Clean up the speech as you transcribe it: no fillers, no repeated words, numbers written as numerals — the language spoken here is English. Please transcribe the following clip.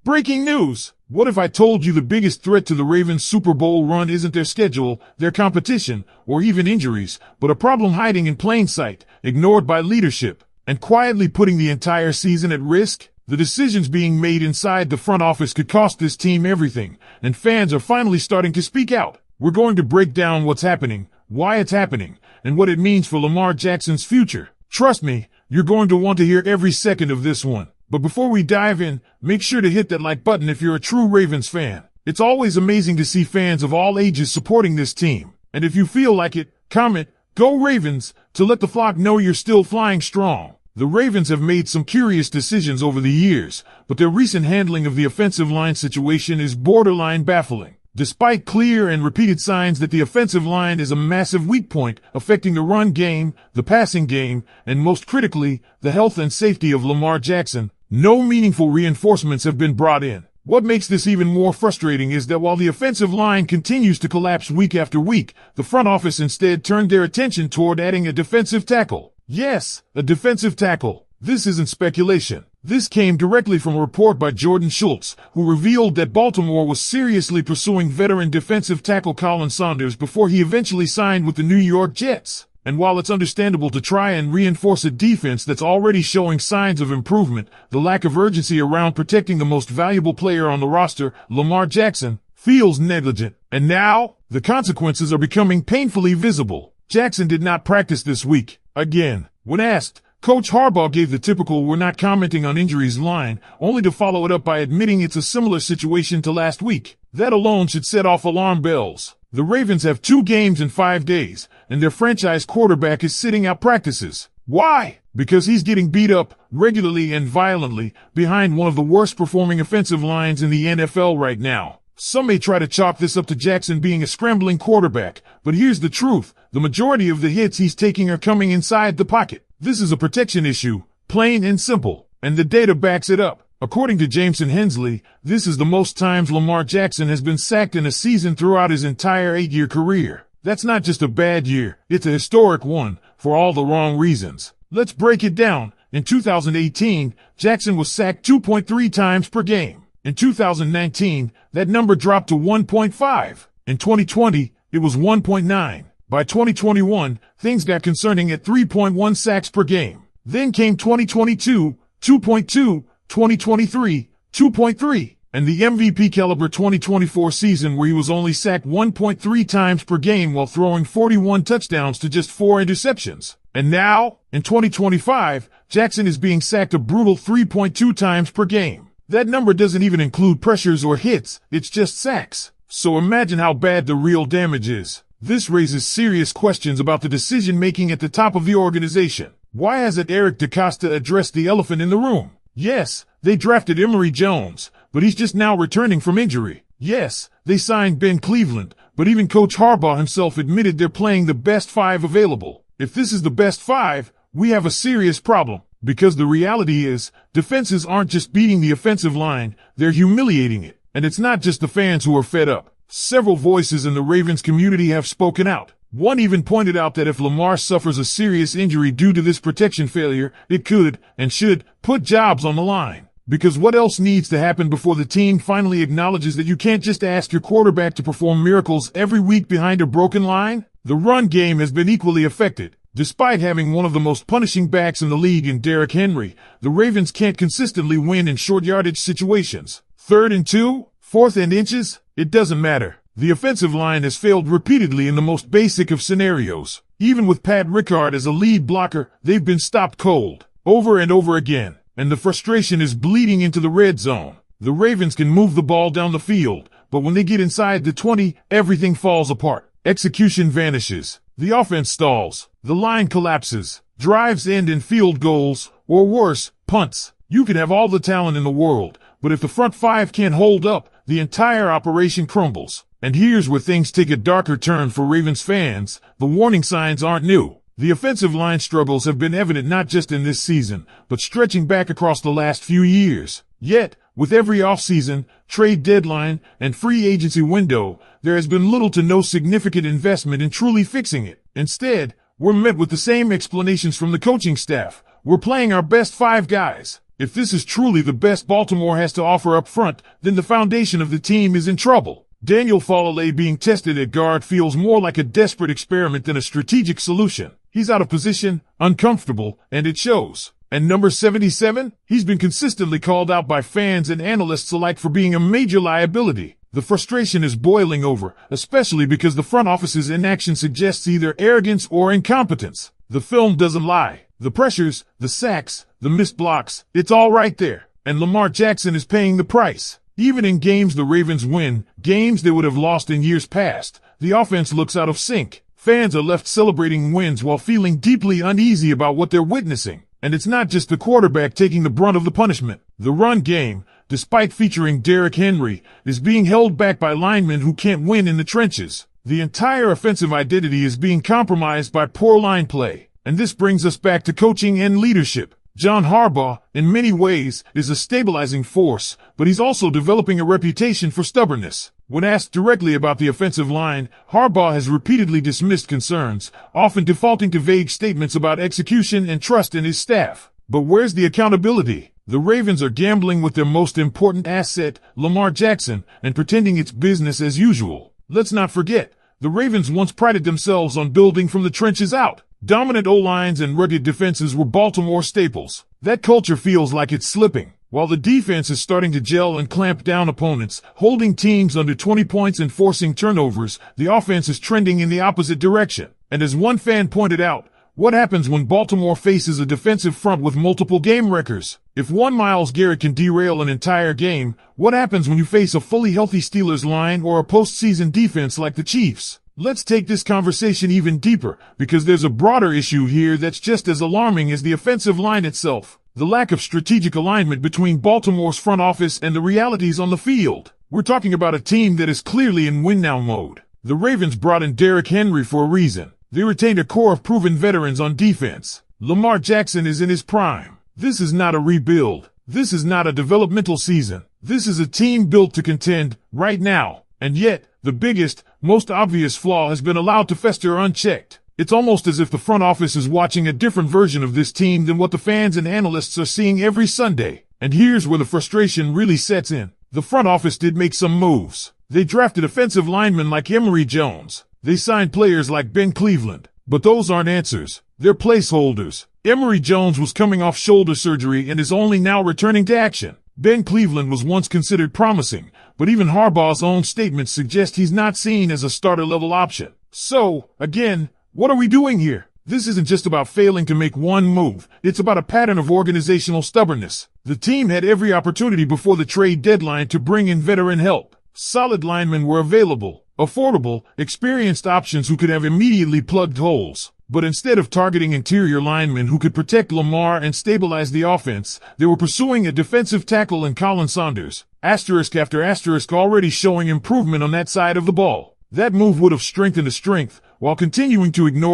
Breaking news! What if I told you the biggest threat to the Ravens' Super Bowl run isn't their schedule, their competition, or even injuries, but a problem hiding in plain sight, ignored by leadership, and quietly putting the entire season at risk? The decisions being made inside the front office could cost this team everything, and fans are finally starting to speak out. We're going to break down what's happening, why it's happening, and what it means for Lamar Jackson's future. Trust me, you're going to want to hear every second of this one. But before we dive in, make sure to hit that like button if you're a true Ravens fan. It's always amazing to see fans of all ages supporting this team. And if you feel like it, comment, "Go Ravens," to let the flock know you're still flying strong. The Ravens have made some curious decisions over the years, but their recent handling of the offensive line situation is borderline baffling. Despite clear and repeated signs that the offensive line is a massive weak point affecting the run game, the passing game, and most critically, the health and safety of Lamar Jackson, no meaningful reinforcements have been brought in. What makes this even more frustrating is that while the offensive line continues to collapse week after week, the front office instead turned their attention toward adding a defensive tackle. Yes, a defensive tackle. This isn't speculation. This came directly from a report by Jordan Schultz, who revealed that Baltimore was seriously pursuing veteran defensive tackle Colin Saunders before he eventually signed with the New York Jets. And while it's understandable to try and reinforce a defense that's already showing signs of improvement, the lack of urgency around protecting the most valuable player on the roster, Lamar Jackson, feels negligent. And now, the consequences are becoming painfully visible. Jackson did not practice this week. Again, when asked, Coach Harbaugh gave the typical "we're not commenting on injuries" line, only to follow it up by admitting it's a similar situation to last week. That alone should set off alarm bells. The Ravens have 2 games in 5 days, and their franchise quarterback is sitting out practices. Why? Because he's getting beat up, regularly and violently, behind one of the worst performing offensive lines in the NFL right now. Some may try to chalk this up to Jackson being a scrambling quarterback, but here's the truth. The majority of the hits he's taking are coming inside the pocket. This is a protection issue, plain and simple, and the data backs it up. According to Jameson Hensley, this is the most times Lamar Jackson has been sacked in a season throughout his entire 8-year career. That's not just a bad year, it's a historic one, for all the wrong reasons. Let's break it down. In 2018, Jackson was sacked 2.3 times per game. In 2019, that number dropped to 1.5. In 2020, it was 1.9. By 2021, things got concerning at 3.1 sacks per game. Then came 2022, 2.2, 2023, 2.3, and the MVP caliber 2024 season where he was only sacked 1.3 times per game while throwing 41 touchdowns to just 4 interceptions. And now, in 2025, Jackson is being sacked a brutal 3.2 times per game. That number doesn't even include pressures or hits, it's just sacks. So imagine how bad the real damage is. This raises serious questions about the decision-making at the top of the organization. Why hasn't Eric DeCosta addressed the elephant in the room? Yes, they drafted Emory Jones, but he's just now returning from injury. Yes, they signed Ben Cleveland, but even Coach Harbaugh himself admitted they're playing the best 5 available. If this is the best 5, we have a serious problem. Because the reality is, defenses aren't just beating the offensive line, they're humiliating it. And it's not just the fans who are fed up. Several voices in the Ravens community have spoken out. One even pointed out that if Lamar suffers a serious injury due to this protection failure, it could, and should, put jobs on the line. Because what else needs to happen before the team finally acknowledges that you can't just ask your quarterback to perform miracles every week behind a broken line? The run game has been equally affected. Despite having one of the most punishing backs in the league in Derrick Henry, the Ravens can't consistently win in short yardage situations. 3rd and 2, 4th and inches, it doesn't matter. The offensive line has failed repeatedly in the most basic of scenarios. Even with Pat Ricard as a lead blocker, they've been stopped cold, over and over again, and the frustration is bleeding into the red zone. The Ravens can move the ball down the field, but when they get inside the 20, everything falls apart. Execution vanishes. The offense stalls. The line collapses. Drives end in field goals, or worse, punts. You can have all the talent in the world, but if the front 5 can't hold up, the entire operation crumbles. And here's where things take a darker turn for Ravens fans. The warning signs aren't new. The offensive line struggles have been evident not just in this season, but stretching back across the last few years. Yet, with every offseason, trade deadline, and free agency window, there has been little to no significant investment in truly fixing it. Instead, we're met with the same explanations from the coaching staff. We're playing our best 5 guys. If this is truly the best Baltimore has to offer up front, then the foundation of the team is in trouble. Daniel Falale being tested at guard feels more like a desperate experiment than a strategic solution. He's out of position, uncomfortable, and it shows. And number 77, he's been consistently called out by fans and analysts alike for being a major liability. The frustration is boiling over, especially because the front office's inaction suggests either arrogance or incompetence. The film doesn't lie. The pressures, the sacks, the missed blocks, it's all right there. And Lamar Jackson is paying the price. Even in games the Ravens win, games they would have lost in years past, the offense looks out of sync. Fans are left celebrating wins while feeling deeply uneasy about what they're witnessing. And it's not just the quarterback taking the brunt of the punishment. The run game, despite featuring Derrick Henry, is being held back by linemen who can't win in the trenches. The entire offensive identity is being compromised by poor line play. And this brings us back to coaching and leadership. John Harbaugh, in many ways, is a stabilizing force, but he's also developing a reputation for stubbornness. When asked directly about the offensive line, Harbaugh has repeatedly dismissed concerns, often defaulting to vague statements about execution and trust in his staff. But where's the accountability? The Ravens are gambling with their most important asset, Lamar Jackson, and pretending it's business as usual. Let's not forget, the Ravens once prided themselves on building from the trenches out. Dominant O-lines and rugged defenses were Baltimore staples. That culture feels like it's slipping. While the defense is starting to gel and clamp down opponents, holding teams under 20 points and forcing turnovers, the offense is trending in the opposite direction. And as one fan pointed out, what happens when Baltimore faces a defensive front with multiple game wreckers? If one Myles Garrett can derail an entire game, what happens when you face a fully healthy Steelers line or a postseason defense like the Chiefs? Let's take this conversation even deeper, because there's a broader issue here that's just as alarming as the offensive line itself. The lack of strategic alignment between Baltimore's front office and the realities on the field. We're talking about a team that is clearly in win-now mode. The Ravens brought in Derrick Henry for a reason. They retained a core of proven veterans on defense. Lamar Jackson is in his prime. This is not a rebuild. This is not a developmental season. This is a team built to contend right now. And yet, the biggest, most obvious flaw has been allowed to fester unchecked. It's almost as if the front office is watching a different version of this team than what the fans and analysts are seeing every Sunday. And here's where the frustration really sets in. The front office did make some moves. They drafted offensive linemen like Emory Jones. They signed players like Ben Cleveland. But those aren't answers. They're placeholders. Emory Jones was coming off shoulder surgery and is only now returning to action. Ben Cleveland was once considered promising, but even Harbaugh's own statements suggest he's not seen as a starter-level option. So, again, what are we doing here? This isn't just about failing to make one move. It's about a pattern of organizational stubbornness. The team had every opportunity before the trade deadline to bring in veteran help. Solid linemen were available, affordable, experienced options who could have immediately plugged holes. But instead of targeting interior linemen who could protect Lamar and stabilize the offense, they were pursuing a defensive tackle in Colin Saunders, asterisk after asterisk, already showing improvement on that side of the ball. That move would have strengthened the strength, while continuing to ignore